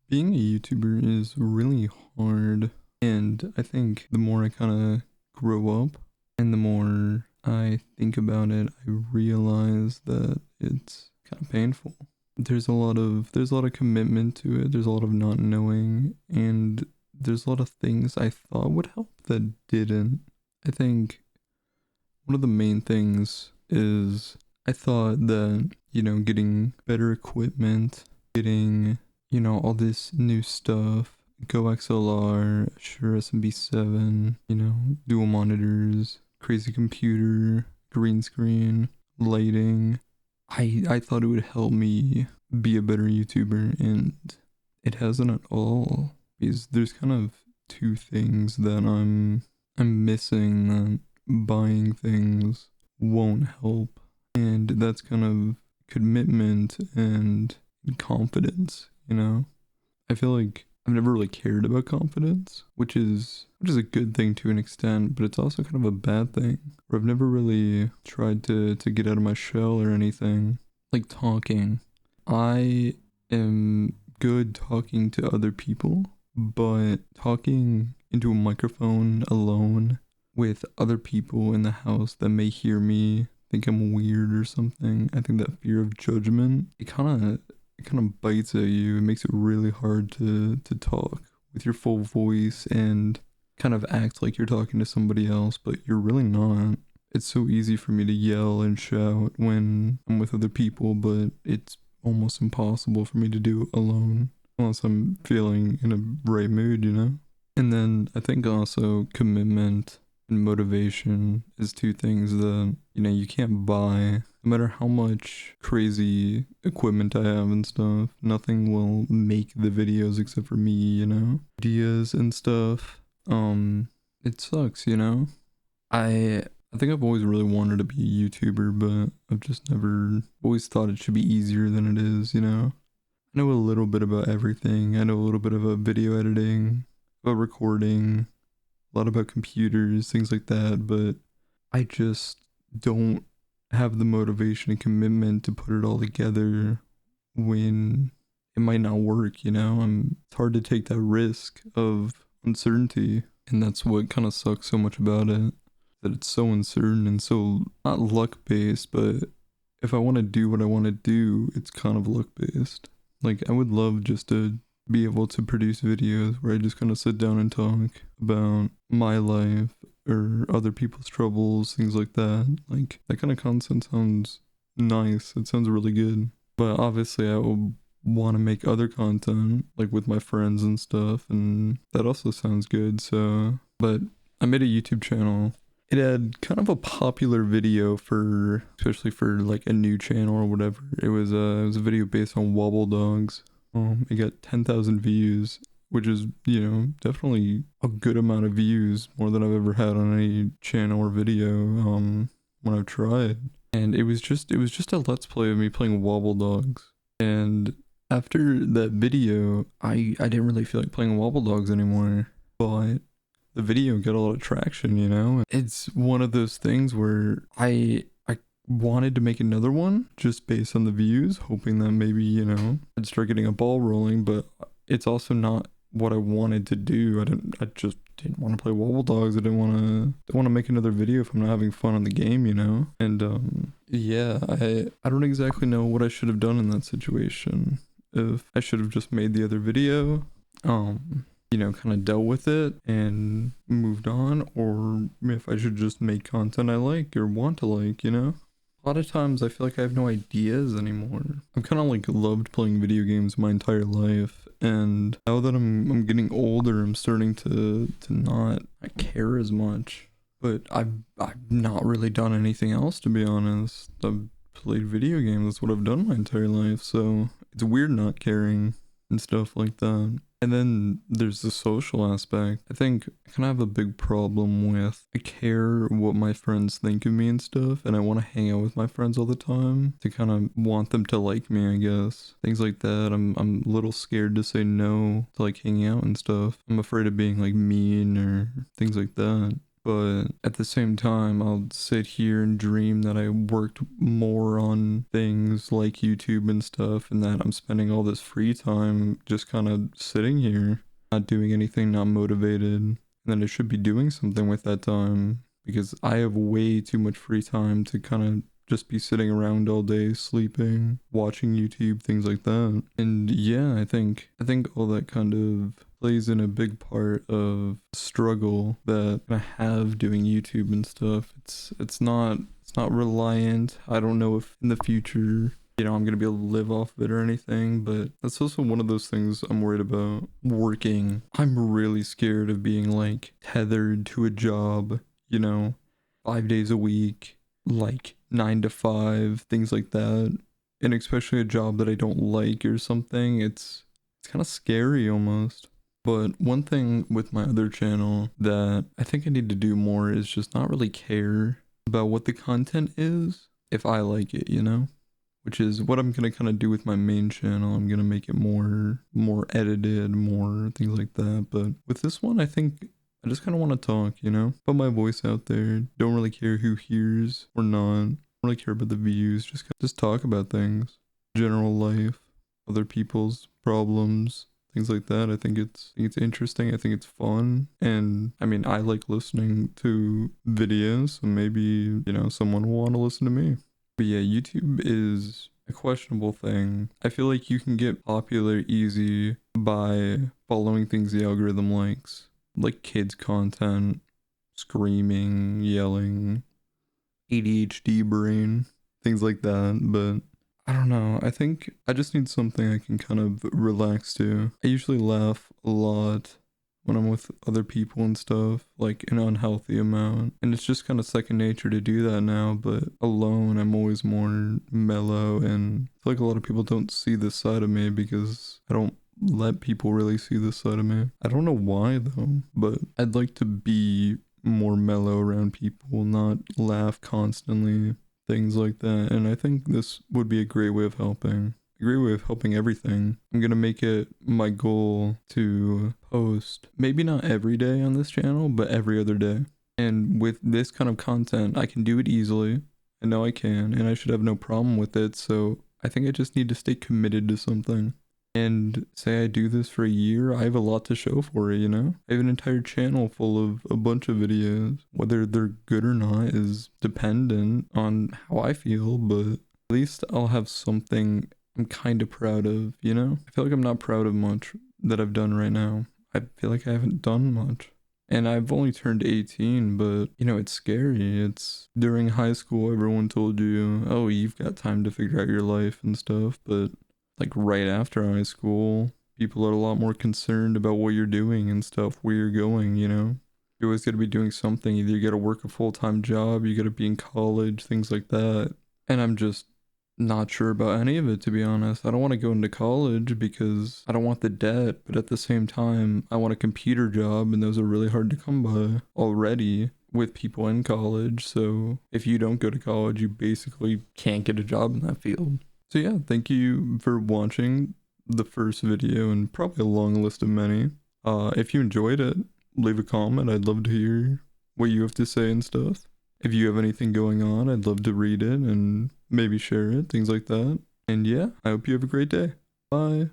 Being a YouTuber is really hard, and I think the more I kind of grow up and the more I think about it, I realize that it's kind of painful. There's a lot of commitment to it. There's a lot of not knowing, and there's a lot of things I thought would help that didn't. I think one of the main things is I thought that, getting better equipment, getting all this new stuff, Go XLR, Shure SMB7, dual monitors, crazy computer, green screen, lighting. I thought it would help me be a better YouTuber, and it hasn't at all. Because there's kind of two things that I'm missing that buying things won't help. And that's kind of commitment and confidence. I feel like I've never really cared about confidence, which is a good thing to an extent, but it's also kind of a bad thing. Where I've never really tried to get out of my shell or anything. Like talking. I am good talking to other people, but talking into a microphone alone with other people in the house that may hear me think I'm weird or something. I think that fear of judgment, it kind of bites at you. It makes it really hard to talk with your full voice and kind of act like you're talking to somebody else, but you're really not. It's so easy for me to yell and shout when I'm with other people, but it's almost impossible for me to do it alone unless I'm feeling in a right mood. And then I think also commitment and motivation is two things that, you can't buy. No matter how much crazy equipment I have and stuff, nothing will make the videos except for me. Ideas and stuff. It sucks. I I think I've always really wanted to be a YouTuber, but I've just never always thought it should be easier than it is. I know a little bit about everything. I know a little bit about video editing, about recording, a lot about computers, things like that, but I just don't have the motivation and commitment to put it all together when it might not work. It's hard to take that risk of uncertainty, and that's what kind of sucks so much about it, that it's so uncertain and so not luck based, but if I want to do what I want to do, it's kind of luck based. Like, I would love just to be able to produce videos where I just kind of sit down and talk about my life or other people's troubles, things like that. Like, that kind of content sounds nice. It sounds really good. But obviously, I will want to make other content, like with my friends and stuff, and that also sounds good. But I made a YouTube channel. It had kind of a popular video especially for like a new channel or whatever. It was a video based on Wobble Dogs. It got 10,000 views, which is, definitely a good amount of views, more than I've ever had on any channel or video, when I've tried. And it was just a let's play of me playing Wobble Dogs. And after that video, I didn't really feel like playing Wobble Dogs anymore. But the video got a lot of traction. It's one of those things where I wanted to make another one just based on the views, hoping that maybe, I'd start getting a ball rolling, but it's also not what I wanted to do. I just didn't want to play Wobble Dogs. I didn't want to make another video if I'm not having fun on the game. And yeah, I don't exactly know what I should have done in that situation. If I should have just made the other video, kind of dealt with it and moved on, or if I should just make content I like or want to like. A lot of times I feel like I have no ideas anymore. I've kind of like loved playing video games my entire life, and now that I'm getting older, I'm starting to not care as much. But I've not really done anything else, to be honest. I've played video games. That's what I've done my entire life. So it's weird not caring and stuff like that. And then there's the social aspect. I think I kind of have a big problem with I care what my friends think of me and stuff, and I want to hang out with my friends all the time to kind of want them to like me, I guess. Things like that. I'm a little scared to say no to like hanging out and stuff. I'm afraid of being like mean or things like that. But at the same time, I'll sit here and dream that I worked more on things like YouTube and stuff, and that I'm spending all this free time just kind of sitting here, not doing anything, not motivated. And then I should be doing something with that time because I have way too much free time to kind of just be sitting around all day, sleeping, watching YouTube, things like that. And yeah, I think all that kind of plays in a big part of the struggle that I have doing YouTube and stuff. It's not reliant. I don't know if in the future, you know, I'm gonna be able to live off of it or anything, but that's also one of those things I'm worried about. Working. I'm really scared of being like tethered to a job, you know, 5 days a week, like 9 to 5, things like that. And especially a job that I don't like or something. It's kind of scary almost. But one thing with my other channel that I think I need to do more is just not really care about what the content is if I like it, you know? Which is what I'm gonna kind of do with my main channel. I'm gonna make it more edited, more things like that. But with this one, I think I just kind of want to talk, you know? Put my voice out there. Don't really care who hears or not. Don't really care about the views. Just talk about things. General life, other people's problems, things like that. I think it's interesting. I think it's fun. And I mean, I like listening to videos, so maybe, you know, someone will want to listen to me. But yeah, YouTube is a questionable thing. I feel like you can get popular easy by following things the algorithm likes, like kids content, screaming, yelling, ADHD brain, things like that. But I don't know. I think I just need something I can kind of relax to. I usually laugh a lot when I'm with other people and stuff, like an unhealthy amount. And it's just kind of second nature to do that now, but alone I'm always more mellow, and I feel like a lot of people don't see this side of me because I don't let people really see this side of me. I don't know why though, but I'd like to be more mellow around people, not laugh constantly, things like that. And I think this would be a great way of helping. A great way of helping everything. I'm gonna make it my goal to post, maybe not every day on this channel, but every other day. And with this kind of content, I can do it easily. I know I can, and I should have no problem with it. So I think I just need to stay committed to something. And say I do this for a year, I have a lot to show for it, you know? I have an entire channel full of a bunch of videos. Whether they're good or not is dependent on how I feel, but at least I'll have something I'm kind of proud of, you know? I feel like I'm not proud of much that I've done right now. I feel like I haven't done much. And I've only turned 18, but, you know, it's scary. It's during high school, everyone told you, oh, you've got time to figure out your life and stuff, but like right after high school, people are a lot more concerned about what you're doing and stuff, where you're going, you know? You always got to be doing something. Either you got to work a full-time job, you got to be in college, things like that. And I'm just not sure about any of it, to be honest. I don't want to go into college because I don't want the debt, but at the same time, I want a computer job, and those are really hard to come by already with people in college. So if you don't go to college, you basically can't get a job in that field. So yeah, thank you for watching the first video, and probably a long list of many. If you enjoyed it, leave a comment. I'd love to hear what you have to say and stuff. If you have anything going on, I'd love to read it and maybe share it, things like that. And yeah, I hope you have a great day. Bye.